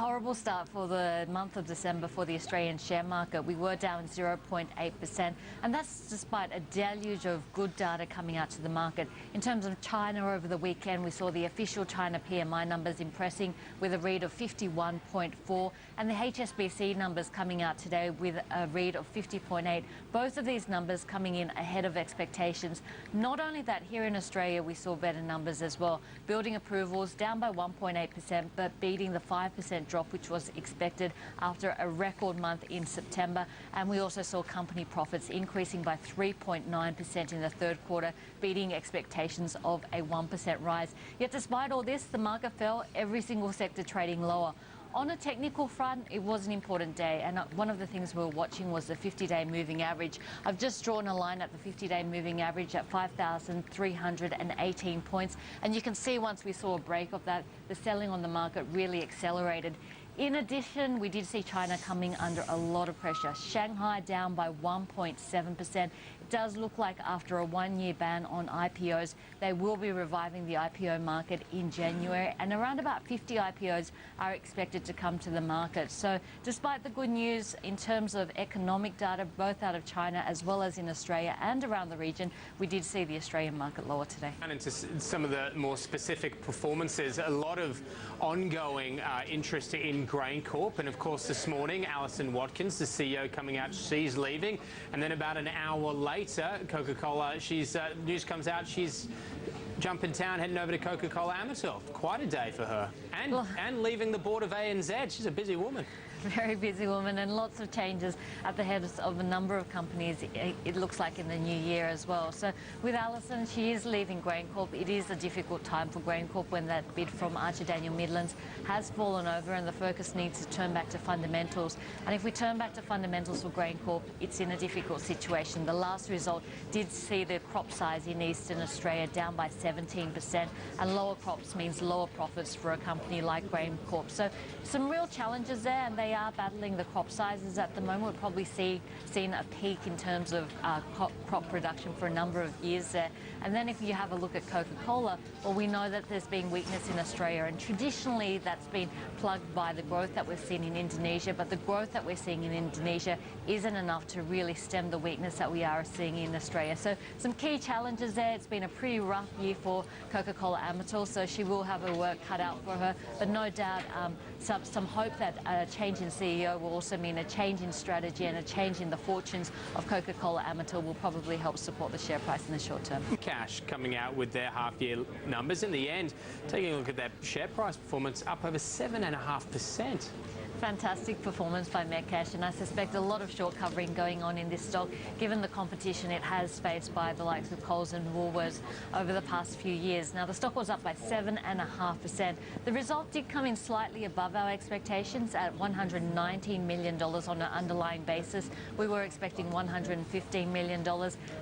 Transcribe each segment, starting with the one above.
horrible start for the month of December for the Australian share market. We were down 0.8%, and that's despite a deluge of good data coming out to the market. In terms of China over the weekend, we saw the official China PMI numbers impressing with a read of 51.4, and the HSBC numbers coming out today with a read of 50.8. Both of these numbers coming in ahead of expectations. Not only that, here in Australia we saw better numbers as well. Building approvals down by 1.8%, but beating the 5% drop which was expected after a record month in September. And we also saw company profits increasing by 3.9% in the third quarter, beating expectations of a 1% rise. Yet despite all this, the market fell, every single sector trading lower. On a technical front, it was an important day, and one of the things we were watching was the 50-day moving average. I've just drawn a line at the 50-day moving average at 5,318 points, and you can see once we saw a break of that, the selling on the market really accelerated. In addition, we did see China coming under a lot of pressure. Shanghai down by 1.7%. It does look like after a one-year ban on IPOs, they will be reviving the IPO market in January, and around about 50 IPOs are expected to come to the market. So despite the good news in terms of economic data, both out of China as well as in Australia and around the region, we did see the Australian market lower today. And into some of the more specific performances, a lot of ongoing interest in GrainCorp, and of course this morning Alison Watkins, the CEO, coming out, she's leaving, and then about an hour later Coca-Cola, news comes out she's jumping town, heading over to Coca-Cola Amatil. Quite a day for her, and leaving the board of ANZ. She's a busy woman. Very busy woman, and lots of changes at the heads of a number of companies, it looks like, in the new year as well. So with Alison, she is leaving GrainCorp. It is a difficult time for GrainCorp when that bid from Archer Daniel Midlands has fallen over and the focus needs to turn back to fundamentals. And if we turn back to fundamentals for GrainCorp, it's in a difficult situation. The last result did see the crop size in Eastern Australia down by 17%, and lower crops means lower profits for a company like GrainCorp. So some real challenges there, and they are battling the crop sizes at the moment. We've probably seen a peak in terms of crop production for a number of years there. And then if you have a look at Coca-Cola, well, we know that there's been weakness in Australia, and traditionally that's been plugged by the growth that we've seen in Indonesia, but the growth that we're seeing in Indonesia isn't enough to really stem the weakness that we are seeing in Australia. So some key challenges there. It's been a pretty rough year for Coca-Cola Amatil, so she will have her work cut out for her, but no doubt some hope that a change in CEO will also mean a change in strategy and a change in the fortunes of Coca-Cola Amatil will probably help support the share price in the short term. Cash coming out with their half-year numbers. In the end, taking a look at that share price performance, up over 7.5%. Fantastic performance by Metcash, and I suspect a lot of short covering going on in this stock given the competition it has faced by the likes of Coles and Woolworths over the past few years. Now the stock was up by 7.5%. The result did come in slightly above our expectations at $119 million on an underlying basis. We were expecting $115 million,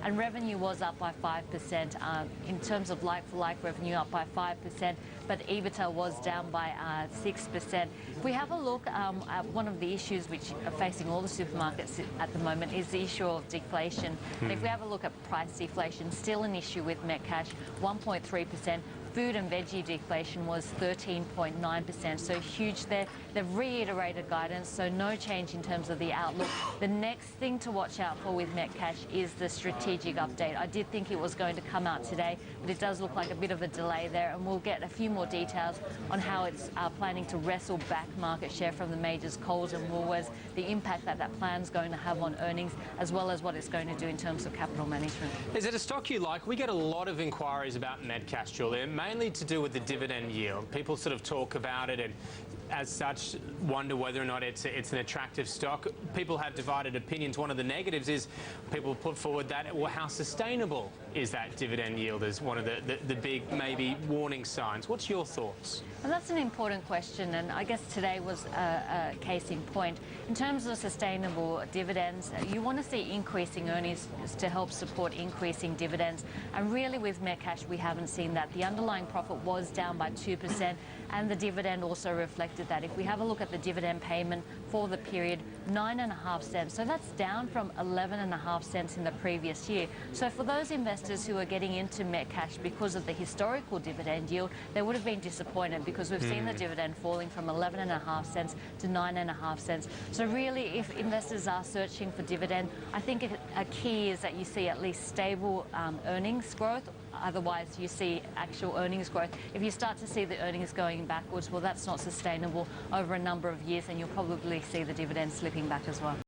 and revenue was up by 5%. In terms of like-for-like revenue, up by 5%, but EBITDA was down by 6%. If we have a look at one of the issues which are facing all the supermarkets at the moment is the issue of deflation. And if we have a look at price deflation, still an issue with Metcash, 1.3%. Food and veggie deflation was 13.9%, so huge there. They've reiterated guidance, so no change in terms of the outlook. The next thing to watch out for with Metcash is the strategic update. I did think it was going to come out today, but it does look like a bit of a delay there, and we'll get a few more details on how it's planning to wrestle back market share from the majors Coles and Woolworths, the impact that plan's going to have on earnings, as well as what it's going to do in terms of capital management. Is it a stock you like? We get a lot of inquiries about Metcash, Julia, mainly to do with the dividend yield. People sort of talk about it and as such wonder whether or not it's an attractive stock. People have divided opinions. One of the negatives is people put forward that, well, how sustainable is that dividend yield as one of the big maybe warning signs. What's your thoughts? Well, that's an important question, and I guess today was a case in point. In terms of sustainable dividends, you want to see increasing earnings to help support increasing dividends, and really with Metcash we haven't seen that. The underlying profit was down by 2%, and the dividend also reflected that. If we have a look at the dividend payment for the period, 9.5 cents. So that's down from 11.5 cents in the previous year. So for those investors who are getting into Metcash because of the historical dividend yield, they would have been disappointed because we've seen the dividend falling from 11.5 cents to 9.5 cents. So really, if investors are searching for dividend, I think a key is that you see at least stable earnings growth. Otherwise, you see actual earnings growth. If you start to see the earnings going backwards, well, that's not sustainable over a number of years, and you'll probably see the dividend slipping back as well.